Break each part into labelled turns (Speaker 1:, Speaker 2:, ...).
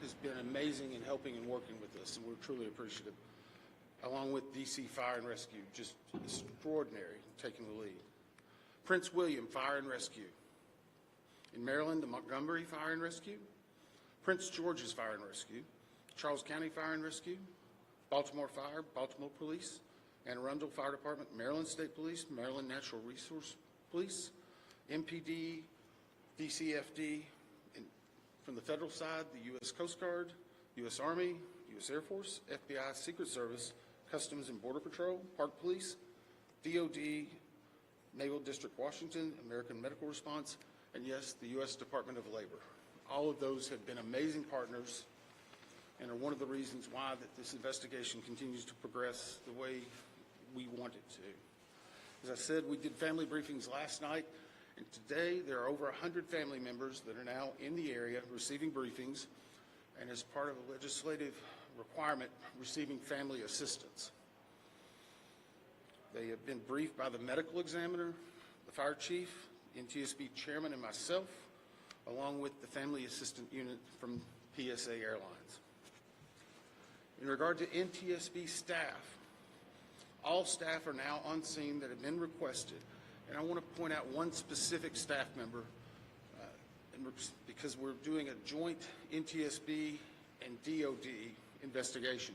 Speaker 1: has been amazing in helping and working with us, and we're truly appreciative. Along with DC Fire and Rescue, just extraordinary taking the lead. Prince William Fire and Rescue. In Maryland, the Montgomery Fire and Rescue. Prince George's Fire and Rescue. Charles County Fire and Rescue. Baltimore Fire, Baltimore Police. Anne Arundel Fire Department, Maryland State Police, Maryland Natural Resource Police, MPD, DCFD, and from the federal side, the U.S. Coast Guard, U.S. Army, U.S. Air Force, FBI, Secret Service, Customs and Border Patrol, Park Police, DOD, Naval District Washington, American Medical Response, and yes, the U.S. Department of Labor. All of those have been amazing partners and are one of the reasons why that this investigation continues to progress the way we want it to. As I said, we did family briefings last night, and today there are over 100 family members that are now in the area receiving briefings, and as part of a legislative requirement, receiving family assistance. They have been briefed by the medical examiner, the fire chief, NTSB chairman, and myself, along with the family assistant unit from PSA Airlines. In regard to NTSB staff, all staff are now on scene that have been requested, and I want to point out one specific staff member because we're doing a joint NTSB and DOD investigation.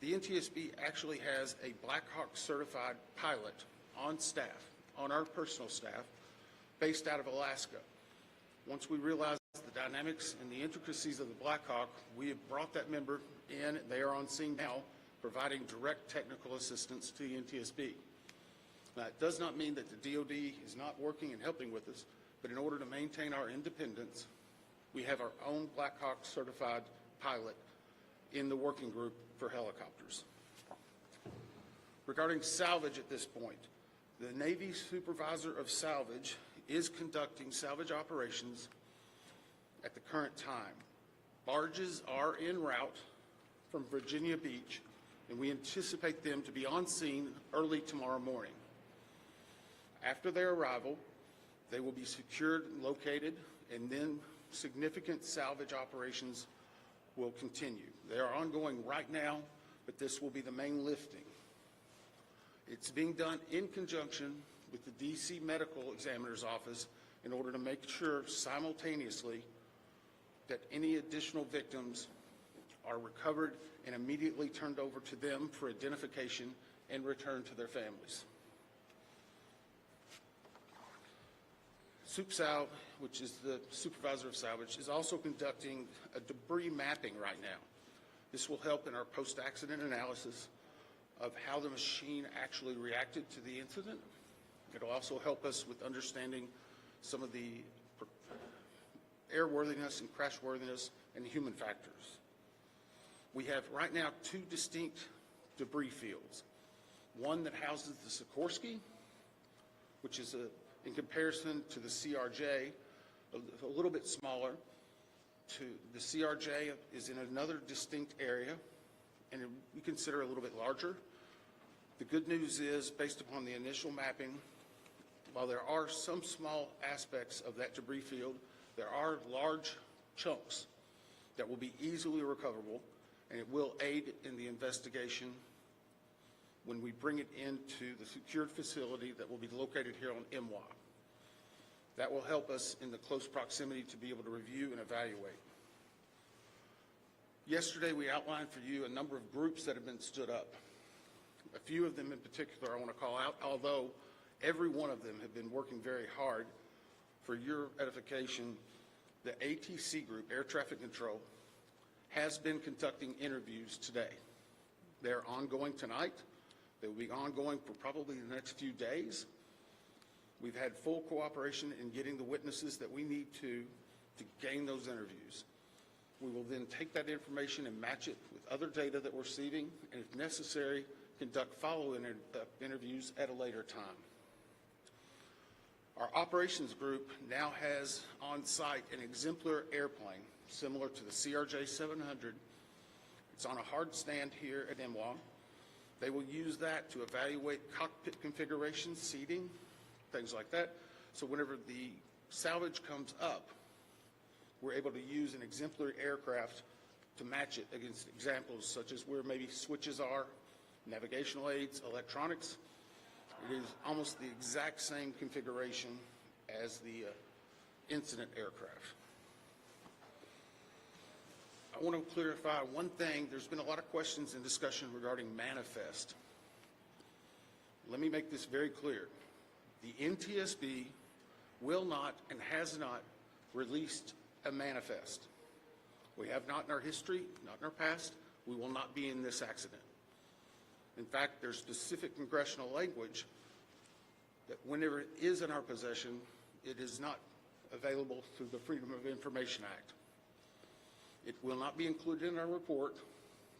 Speaker 1: The NTSB actually has a Black Hawk certified pilot on staff, on our personal staff, based out of Alaska. Once we realized the dynamics and the intricacies of the Black Hawk, we have brought that member in. They are on scene now, providing direct technical assistance to the NTSB. Now, it does not mean that the DOD is not working and helping with us, but in order to maintain our independence, we have our own Black Hawk certified pilot in the working group for helicopters. Regarding salvage at this point, the Navy Supervisor of Salvage is conducting salvage operations at the current time. Barges are en route from Virginia Beach, and we anticipate them to be on scene early tomorrow morning. After their arrival, they will be secured and located, and then significant salvage operations will continue. They are ongoing right now, but this will be the main lifting. It's being done in conjunction with the DC Medical Examiner's Office in order to make sure simultaneously that any additional victims are recovered and immediately turned over to them for identification and return to their families. SUPSAL, which is the Supervisor of Salvage, is also conducting a debris mapping right now. This will help in our post-accident analysis of how the machine actually reacted to the incident. It'll also help us with understanding some of the airworthiness and crashworthiness and human factors. We have right now two distinct debris fields. One that houses the Sikorsky, which is in comparison to the CRJ, a little bit smaller. The CRJ is in another distinct area, and we consider a little bit larger. The good news is, based upon the initial mapping, while there are some small aspects of that debris field, there are large chunks that will be easily recoverable, and it will aid in the investigation when we bring it into the secured facility that will be located here on MWA. That will help us in the close proximity to be able to review and evaluate. Yesterday, we outlined for you a number of groups that have been stood up. A few of them in particular I want to call out, although every one of them have been working very hard. For your edification, the ATC group, Air Traffic Control, has been conducting interviews today. They're ongoing tonight. They will be ongoing for probably the next few days. We've had full cooperation in getting the witnesses that we need to gain those interviews. We will then take that information and match it with other data that we're receiving, and if necessary, conduct follow-up interviews at a later time. Our operations group now has on site an exemplar airplane similar to the CRJ 700. It's on a hard stand here at MWA. They will use that to evaluate cockpit configuration, seating, things like that. So whenever the salvage comes up, we're able to use an exemplary aircraft to match it against examples such as where maybe switches are, navigational aids, electronics. It is almost the exact same configuration as the incident aircraft. I want to clarify one thing. There's been a lot of questions and discussion regarding manifest. Let me make this very clear. The NTSB will not and has not released a manifest. We have not in our history, not in our past. We will not be in this accident. In fact, there's specific congressional language that whenever it is in our possession, it is not available through the Freedom of Information Act. It will not be included in our report.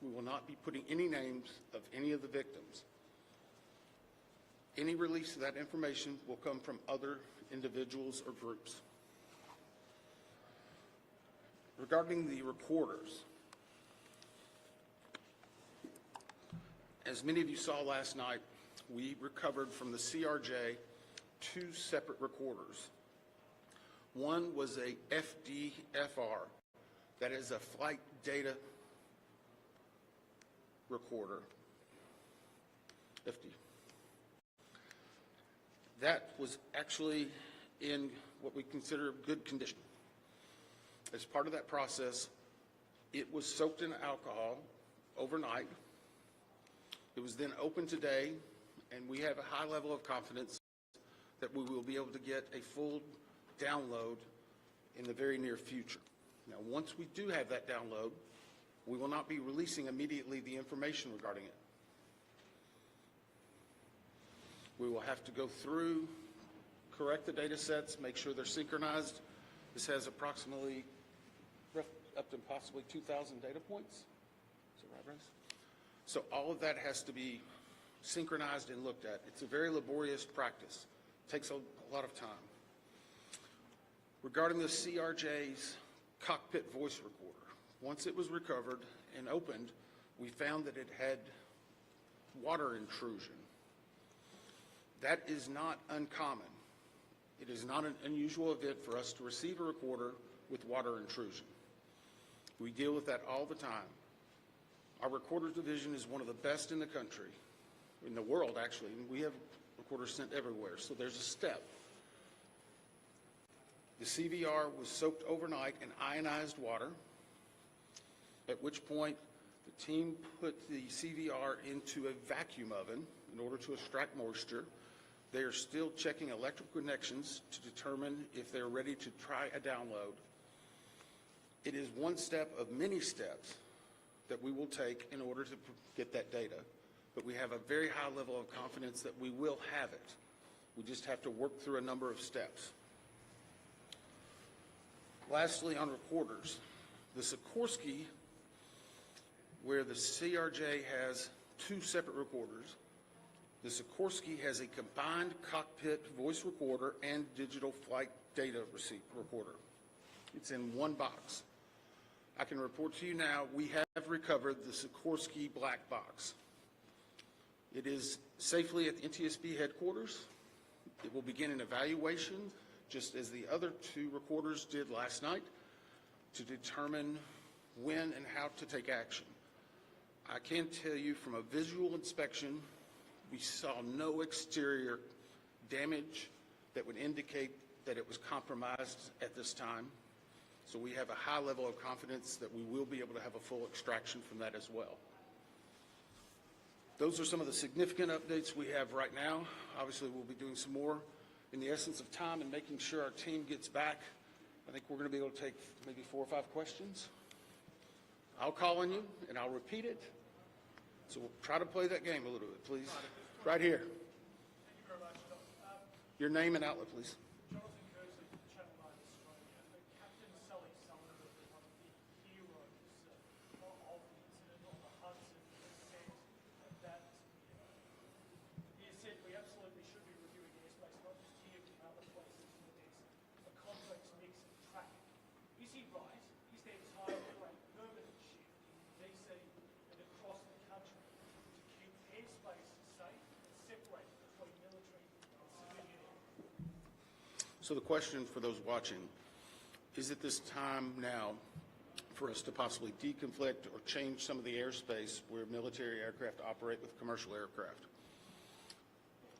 Speaker 1: We will not be putting any names of any of the victims. Any release of that information will come from other individuals or groups. Regarding the recorders, as many of you saw last night, we recovered from the CRJ 2 separate recorders. One was a FDFR, that is a flight data recorder, FD. That was actually in what we consider good condition. As part of that process, it was soaked in alcohol overnight. It was then opened today, and we have a high level of confidence that we will be able to get a full download in the very near future. Now, once we do have that download, we will not be releasing immediately the information regarding it. We will have to go through, correct the data sets, make sure they're synchronized. This has approximately up to possibly 2,000 data points. Is that right, Bryce? So all of that has to be synchronized and looked at. It's a very laborious practice. It takes a lot of time. Regarding the CRJ's cockpit voice recorder, once it was recovered and opened, we found that it had water intrusion. That is not uncommon. It is not an unusual event for us to receive a recorder with water intrusion. We deal with that all the time. Our recorder division is one of the best in the country, in the world actually, and we have recorders sent everywhere, so there's a step. The CVR was soaked overnight in ionized water, at which point the team put the CVR into a vacuum oven in order to extract moisture. They are still checking electrical connections to determine if they're ready to try a download. It is one step of many steps that we will take in order to get that data, but we have a very high level of confidence that we will have it. We just have to work through a number of steps. Lastly, on recorders, the Sikorsky, where the CRJ has 2 separate recorders, the Sikorsky has a combined cockpit voice recorder and digital flight data receipt recorder. It's in one box. I can report to you now, we have recovered the Sikorsky black box. It is safely at the NTSB headquarters. It will begin an evaluation, just as the other 2 recorders did last night, to determine when and how to take action. I can tell you from a visual inspection, we saw no exterior damage that would indicate that it was compromised at this time. So we have a high level of confidence that we will be able to have a full extraction from that as well. Those are some of the significant updates we have right now. Obviously, we'll be doing some more in the essence of time and making sure our team gets back. I think we're going to be able to take maybe 4 or 5 questions. I'll call on you and I'll repeat it. So we'll try to play that game a little bit, please. Right here.
Speaker 2: Thank you very much.
Speaker 1: Your name and outlet, please.
Speaker 2: Jonathan Kersley from Channel 9 Australia. Captain Sully Sullivan was one of the heroes of the incident on the Hudson, said that he said we absolutely should be reviewing airspace, not just here but other places, when there's a complex mix of traffic. Is he right? Is there time for a permanent shift in DC and across the country to keep airspace safe and separate between military and civilian air?
Speaker 1: So the question for those watching, is it this time now for us to possibly deconflict or change some of the airspace where military aircraft operate with commercial aircraft.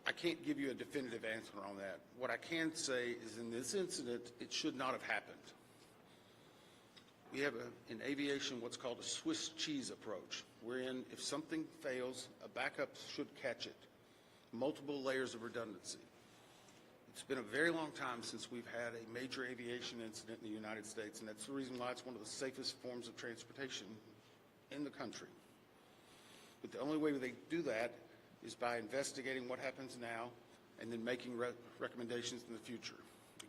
Speaker 1: I can't give you a definitive answer on that. What I can say is in this incident, it should not have happened. We have in aviation what's called a Swiss cheese approach, wherein if something fails, a backup should catch it. Multiple layers of redundancy. It's been a very long time since we've had a major aviation incident in the United States, and that's the reason why it's one of the safest forms of transportation in the country. But the only way they do that is by investigating what happens now and then making recommendations in the future.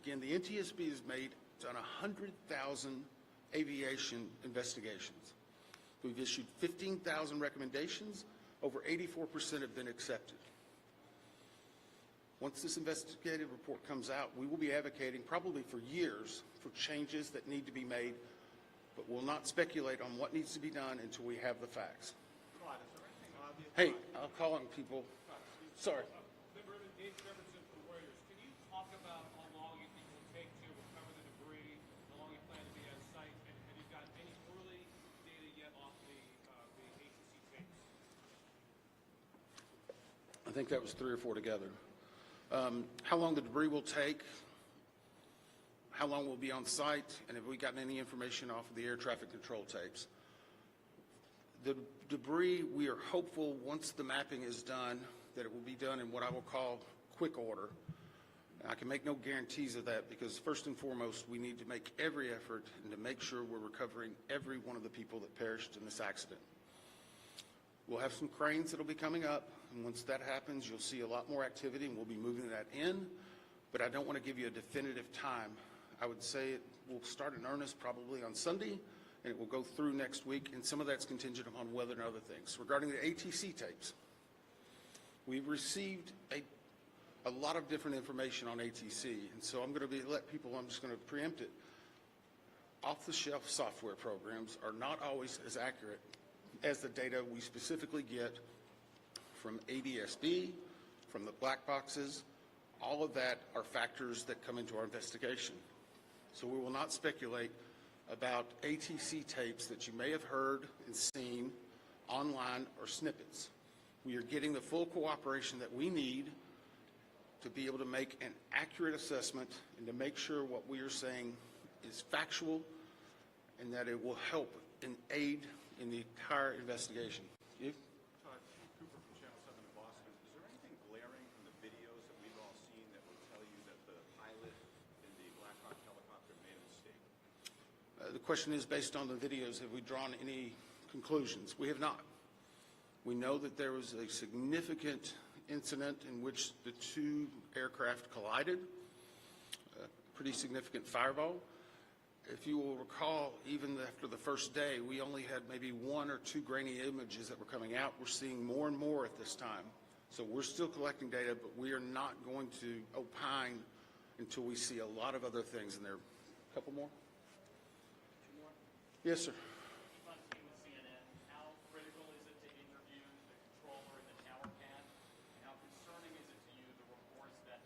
Speaker 1: Again, the NTSB has done 100,000 aviation investigations. We've issued 15,000 recommendations. Over 84% have been accepted. Once this investigative report comes out, we will be advocating probably for years for changes that need to be made, but we'll not speculate on what needs to be done until we have the facts.
Speaker 3: Todd, is there anything obvious?
Speaker 1: Hey, I'll call on people. Sorry.
Speaker 3: Dave Jefferson from Reuters. Can you talk about how long you think it will take to recover the debris, how long you plan to be on site, and have you got any early data yet off the ATC tapes?
Speaker 1: I think that was 3 or 4 together. How long the debris will take, how long we'll be on site, and have we gotten any information off of the air traffic control tapes. The debris, we are hopeful once the mapping is done that it will be done in what I will call quick order. And I can make no guarantees of that because first and foremost, we need to make every effort and to make sure we're recovering every one of the people that perished in this accident. We'll have some cranes that'll be coming up, and once that happens, you'll see a lot more activity, and we'll be moving that in, but I don't want to give you a definitive time. I would say it will start in earnest probably on Sunday, and it will go through next week, and some of that's contingent upon weather and other things. Regarding the ATC tapes, we've received a lot of different information on ATC, and so I'm going to I'm just going to preempt it. Off-the-shelf software programs are not always as accurate as the data we specifically get from NTSB, from the black boxes. All of that are factors that come into our investigation. So we will not speculate about ATC tapes that you may have heard and seen online or snippets. We are getting the full cooperation that we need to be able to make an accurate assessment and to make sure what we are saying is factual and that it will help and aid in the entire investigation.
Speaker 4: Todd, Cooper from Channel 7 in Boston. Is there anything glaring from the videos that we've all seen that will tell you that the pilot in the Black Hawk helicopter made a mistake?
Speaker 1: The question is, based on the videos, have we drawn any conclusions? We have not. We know that there was a significant incident in which the 2 aircraft collided, a pretty significant fireball. If you will recall, even after the first day, we only had maybe 1 or 2 grainy images that were coming out. We're seeing more and more at this time. So we're still collecting data, but we are not going to opine until we see a lot of other things in there. A couple more?
Speaker 2: 2 more.
Speaker 1: Yes, sir.
Speaker 2: Keep on speaking with CNN. How critical is it to interview the controller in the tower pad? And how concerning is it to you, the reports that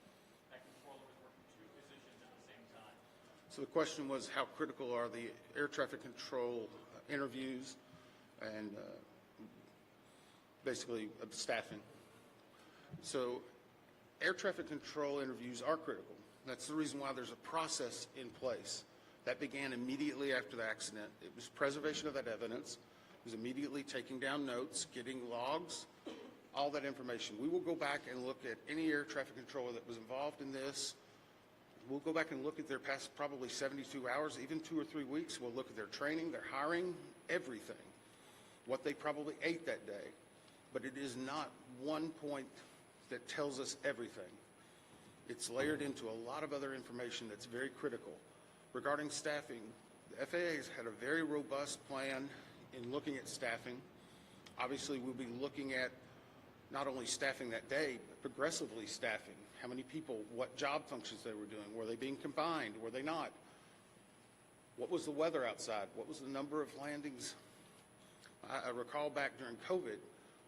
Speaker 2: that controller was working 2 positions at the same time?
Speaker 1: So the question was, how critical are the air traffic control interviews and basically staffing? So air traffic control interviews are critical. That's the reason why there's a process in place. That began immediately after the accident. It was preservation of that evidence. It was immediately taking down notes, getting logs, all that information. We will go back and look at any air traffic controller that was involved in this. We'll go back and look at their past probably 72 hours, even 2 or 3 weeks. We'll look at their training, their hiring, everything, what they probably ate that day. But it is not one point that tells us everything. It's layered into a lot of other information that's very critical. Regarding staffing, the FAA has had a very robust plan in looking at staffing. Obviously, we'll be looking at not only staffing that day, but progressively staffing. How many people, what job functions they were doing. Were they being combined? Were they not? What was the weather outside? What was the number of landings? I recall back during COVID,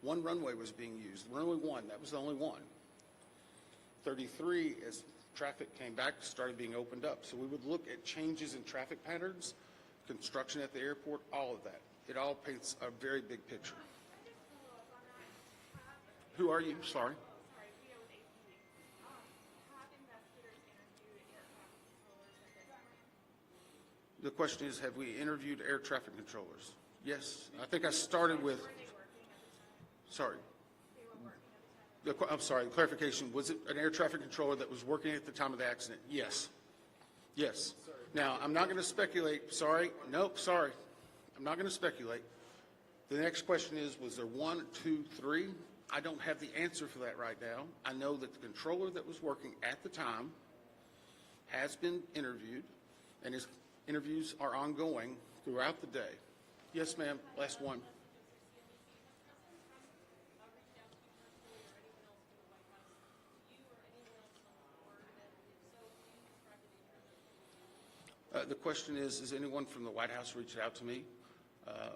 Speaker 1: 1 runway was being used. Runway 1, that was the only one. 33, as traffic came back, started being opened up. So we would look at changes in traffic patterns construction at the airport, all of that. It all paints a very big picture. Who are you? Sorry.
Speaker 5: Sorry, Leah with APD. Have investigators interviewed air traffic controllers at this point?
Speaker 1: The question is, have we interviewed air traffic controllers? Yes. I think I started with,
Speaker 5: Were they working at the time?
Speaker 1: sorry.
Speaker 5: They were working at the time.
Speaker 1: I'm sorry, clarification. Was it an air traffic controller that was working at the time of the accident? Yes. Yes. Now, I'm not going to speculate. Sorry. Nope, sorry. I'm not going to speculate. The next question is, was there 1, 2, 3? I don't have the answer for that right now. I know that the controller that was working at the time has been interviewed, and his interviews are ongoing throughout the day. Yes, ma'am. Last one. The question is anyone from the White House reached out to me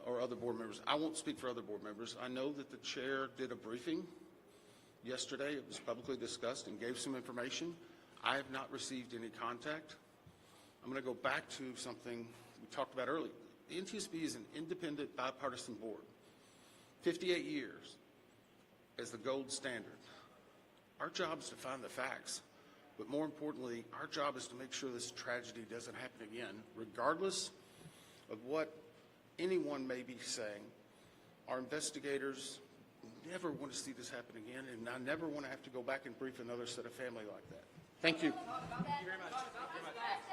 Speaker 1: or other board members? I won't speak for other board members. I know that the chair did a briefing yesterday. It was publicly discussed and gave some information. I have not received any contact. I'm going to go back to something we talked about earlier. The NTSB is an independent bipartisan board. 58 years as the gold standard. Our job is to find the facts. But more importantly, our job is to make sure this tragedy doesn't happen again, regardless of what anyone may be saying. Our investigators never want to see this happen again, and I never want to have to go back and brief another set of family like that. Thank you.
Speaker 3: Thank you very much. Thank you very much.